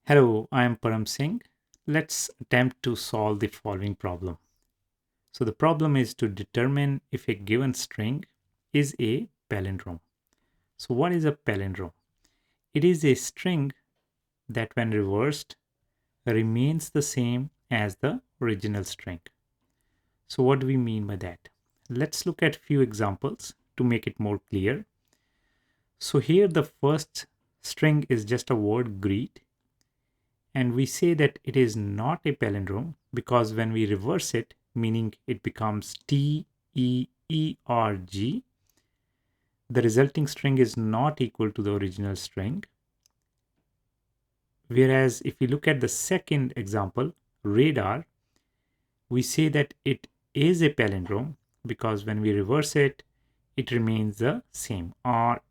Hello, I am Param Singh. Let's attempt to solve the following problem. So the problem is to determine if a given string is a palindrome. So what is a palindrome? It is a string that when reversed remains the same as the original string. So what do we mean by that? Let's look at few examples to make it more clear. So here the first string is just a word greet, and we say that it is not a palindrome because when we reverse it, meaning it becomes TEERG, the resulting string is not equal to the original string. Whereas if we look at the second example, radar, we say that it is a palindrome because when we reverse it, it remains the same, RADAR.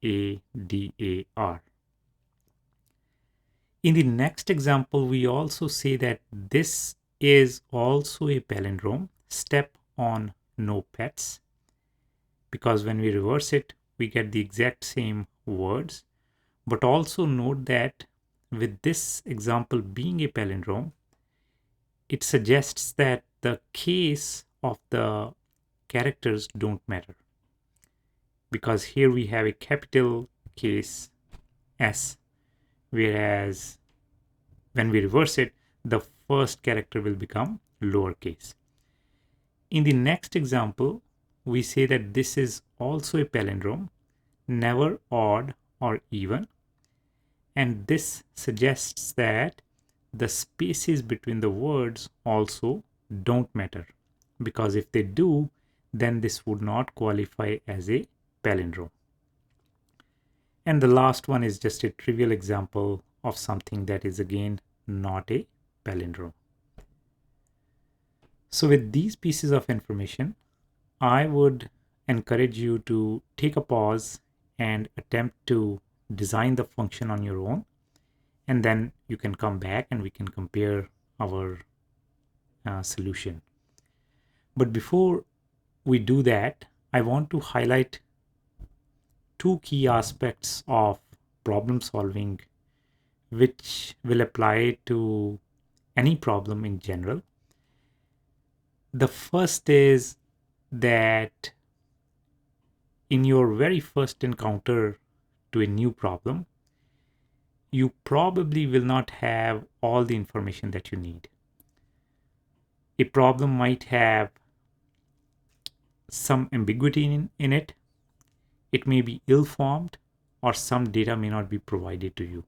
In the next example, we also say that this is also a palindrome, step on no pets, because when we reverse it, we get the exact same words. But also note that with this example being a palindrome, it suggests that the case of the characters don't matter, because here we have a capital case S, whereas when we reverse it, the first character will become lowercase. In the next example, we say that this is also a palindrome, never odd or even, and this suggests that the spaces between the words also don't matter, because if they do, then this would not qualify as a palindrome. And the last one is just a trivial example of something that is again not a palindrome. So with these pieces of information, I would encourage you to take a pause and attempt to design the function on your own, and then you can come back and we can compare our solution. But before we do that, I want to highlight two key aspects of problem solving which will apply to any problem in general. The first is that in your very first encounter to a new problem, you probably will not have all the information that you need. A problem might have some ambiguity in it. It may be ill-formed, or some data may not be provided to you.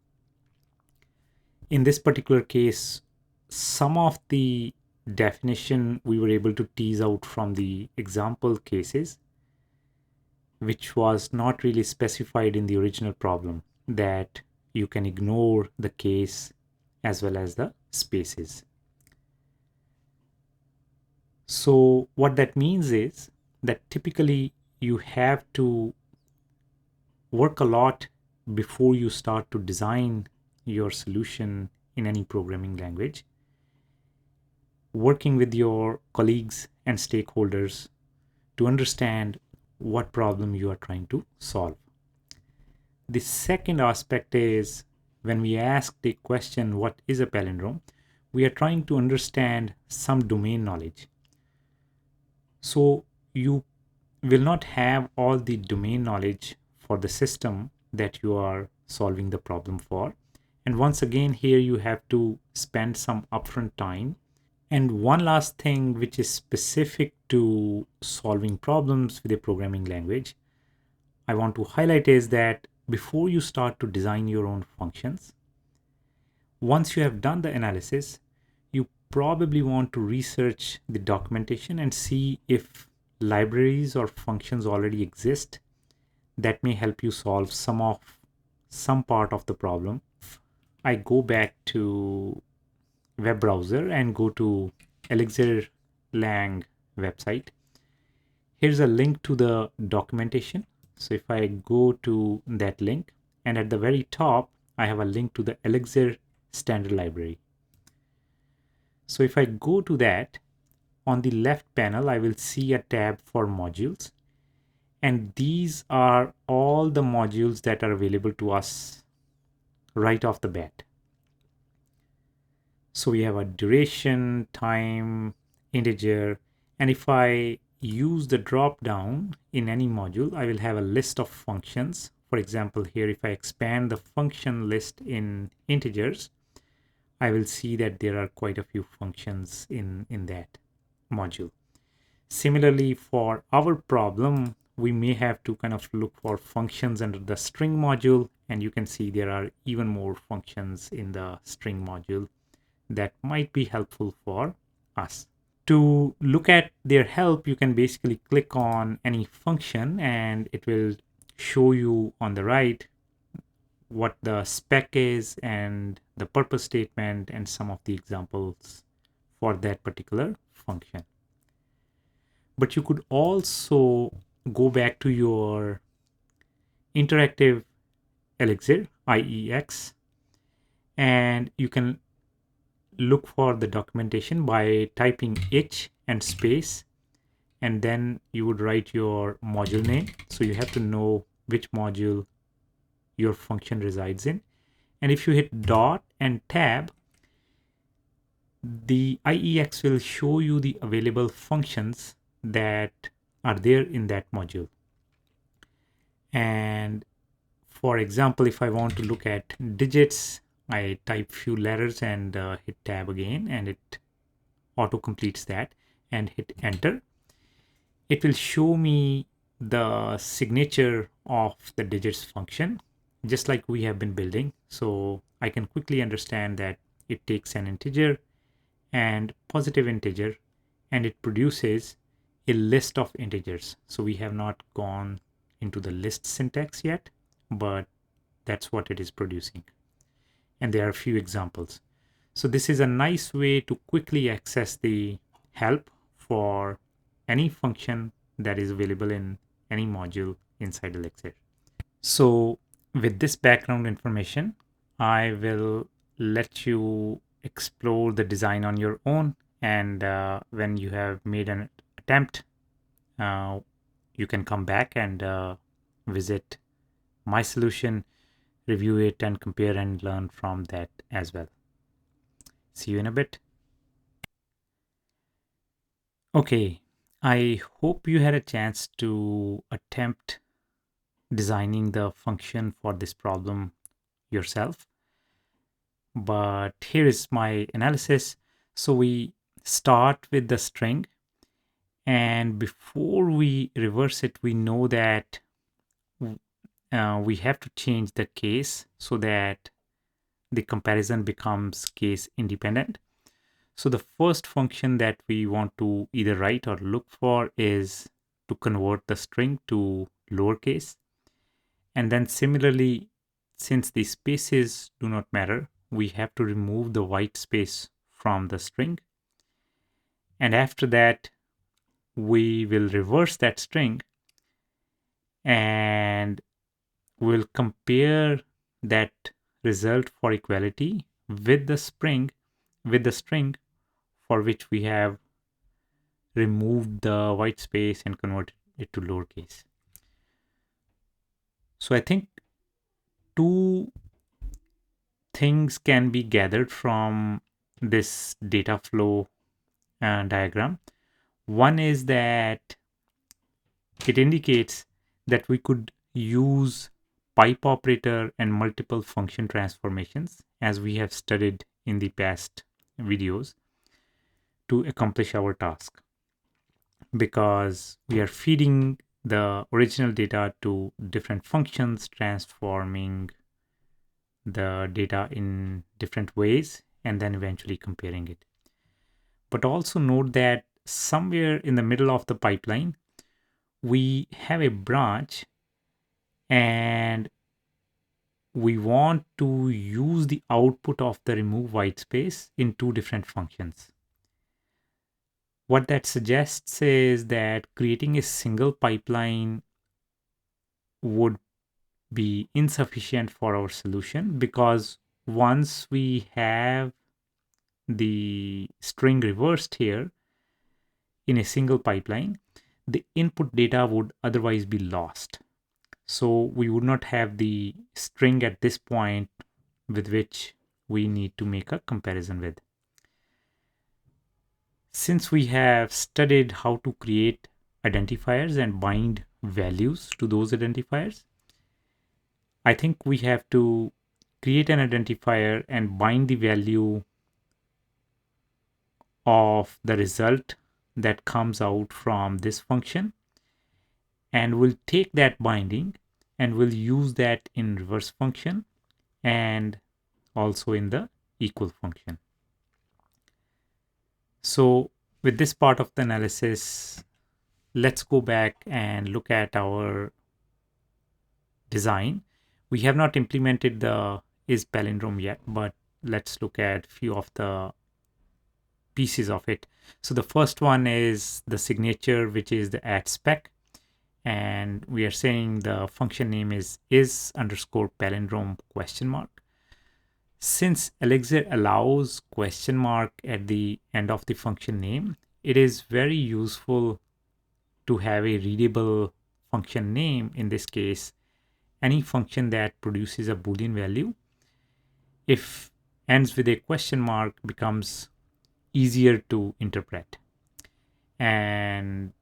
In this particular case, some of the definition we were able to tease out from the example cases, which was not really specified in the original problem, that you can ignore the case as well as the spaces. So what that means is that typically you have to work a lot before you start to design your solution in any programming language, working with your colleagues and stakeholders to understand what problem you are trying to solve. The second aspect is when we ask the question, what is a palindrome? We are trying to understand some domain knowledge. So you will not have all the domain knowledge for the system that you are solving the problem for. And once again, here you have to spend some upfront time. And one last thing which is specific to solving problems with a programming language, I want to highlight is that before you start to design your own functions, once you have done the analysis, you probably want to research the documentation and see if libraries or functions already exist that may help you solve some part of the problem. I go back to web browser and go to Elixir Lang website. Here's a link to the documentation. So if I go to that link, and at the very top, I have a link to the Elixir standard library. So if I go to that, on the left panel, I will see a tab for modules. And these are all the modules that are available to us right off the bat. So we have a duration, time, integer, and if I use the drop down in any module, I will have a list of functions. For example, here, if I expand the function list in integers, I will see that there are quite a few functions in that module. Similarly, for our problem, we may have to kind of look for functions under the string module, and you can see there are even more functions in the string module that might be helpful for us. To look at their help, you can basically click on any function and it will show you on the right what the spec is and the purpose statement and some of the examples for that particular function. But you could also go back to your interactive Elixir, IEX, and you can look for the documentation by typing h and space, and then you would write your module name. So you have to know which module your function resides in. And if you hit dot and tab, the IEX will show you the available functions that are there in that module. And for example, if I want to look at digits, I type few letters and hit tab again, and it auto completes that, and hit enter. It will show me the signature of the digits function, just like we have been building. So I can quickly understand that it takes an integer and positive integer, and it produces a list of integers. So we have not gone into the list syntax yet, but that's what it is producing. And there are a few examples. So this is a nice way to quickly access the help for any function that is available in any module inside Elixir. So with this background information, I will let you explore the design on your own. And when you have made an attempt, uh, you can come back and visit my solution, review it, and compare and learn from that as well. See you in a bit. Okay, I hope you had a chance to attempt designing the function for this problem yourself. But here is my analysis. So we start with the string, and before we reverse it, we know that we have to change the case so that the comparison becomes case independent. So the first function that we want to either write or look for is to convert the string to lowercase. And then similarly, since the spaces do not matter, we have to remove the white space from the string. And after that, we will reverse that string and we'll compare that result for equality with the string for which we have removed the white space and converted it to lowercase. So I think two things can be gathered from this data flow diagram. One is that it indicates that we could use pipe operator and multiple function transformations, as we have studied in the past videos, to accomplish our task, because we are feeding the original data to different functions, transforming the data in different ways, and then eventually comparing it. But also note that somewhere in the middle of the pipeline, we have a branch and we want to use the output of the remove white space in two different functions. What that suggests is that creating a single pipeline would be insufficient for our solution, because once we have the string reversed here in a single pipeline, the input data would otherwise be lost. So we would not have the string at this point with which we need to make a comparison with. Since we have studied how to create identifiers and bind values to those identifiers, I think we have to create an identifier and bind the value of the result that comes out from this function, and we'll take that binding and we'll use that in reverse function and also in the equal function. So with this part of the analysis, let's go back and look at our design. We have not implemented the is palindrome yet, but let's look at few of the pieces of it. So the first one is the signature, which is the at spec, and we are saying the function name is underscore palindrome question mark. Since Elixir allows question mark at the end of the function name, it is very useful to have a readable function name. In this case, any function that produces a Boolean value, if ends with a question mark, becomes easier to interpret, and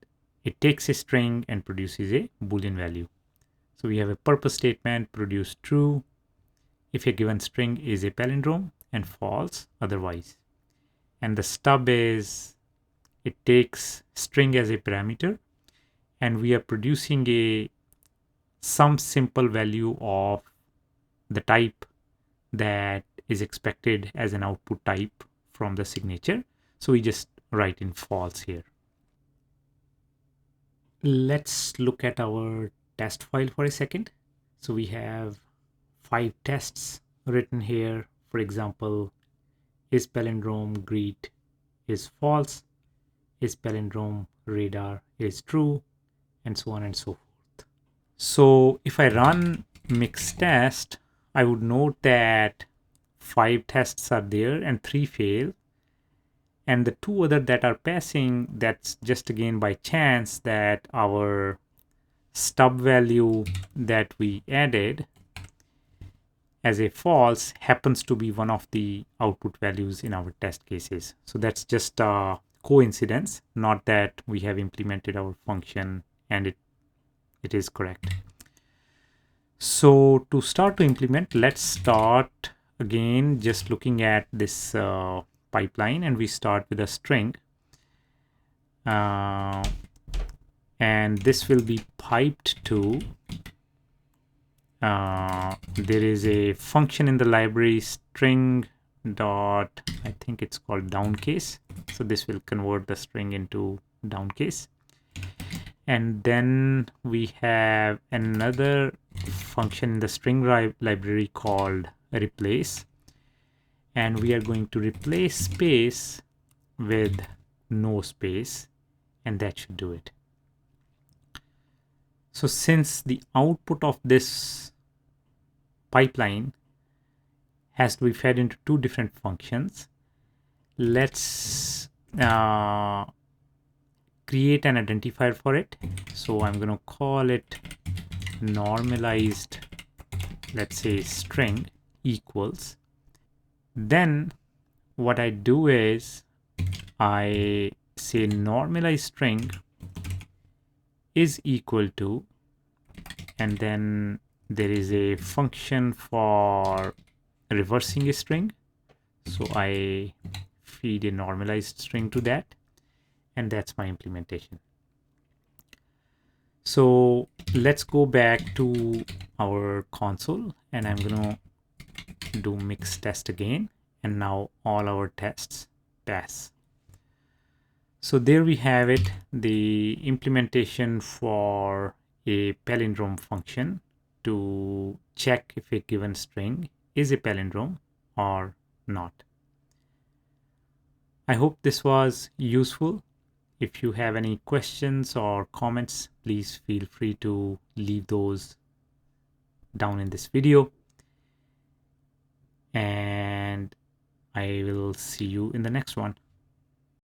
it takes a string and produces a Boolean value. So we have a purpose statement, produce true if a given string is a palindrome and false otherwise. And the stub is, it takes string as a parameter, and we are producing some simple value of the type that is expected as an output type from the signature. So we just write in false here. Let's look at our test file for a second. So we have 5 tests written here. For example, is palindrome greet is false, is palindrome radar is true, and so on and so forth. So if I run mix test, I would note that 5 tests are there and 3 fail, and the 2 other that are passing, that's just again by chance that our stub value that we added as a false happens to be one of the output values in our test cases. So that's just a coincidence, not that we have implemented our function and it is correct. So to start to implement, let's start again just looking at this pipeline, and we start with a string, and this will be piped to there is a function in the library string dot, I think it's called down case. So this will convert the string into down case. And then we have another function in the string library called replace, and we are going to replace space with no space, and that should do it. So since the output of this pipeline has to be fed into 2 different functions, let's create an identifier for it. So I'm going to call it normalized, let's say string equals. Then what I do is I say normalized string is equal to, and then there is a function for reversing a string. So I feed a normalized string to that, and that's my implementation. So let's go back to our console, and I'm going to do mix test again, and now all our tests pass. So there we have it, the implementation for a palindrome function to check if a given string is a palindrome or not. I hope this was useful. If you have any questions or comments, please feel free to leave those down in this video. And I will see you in the next one.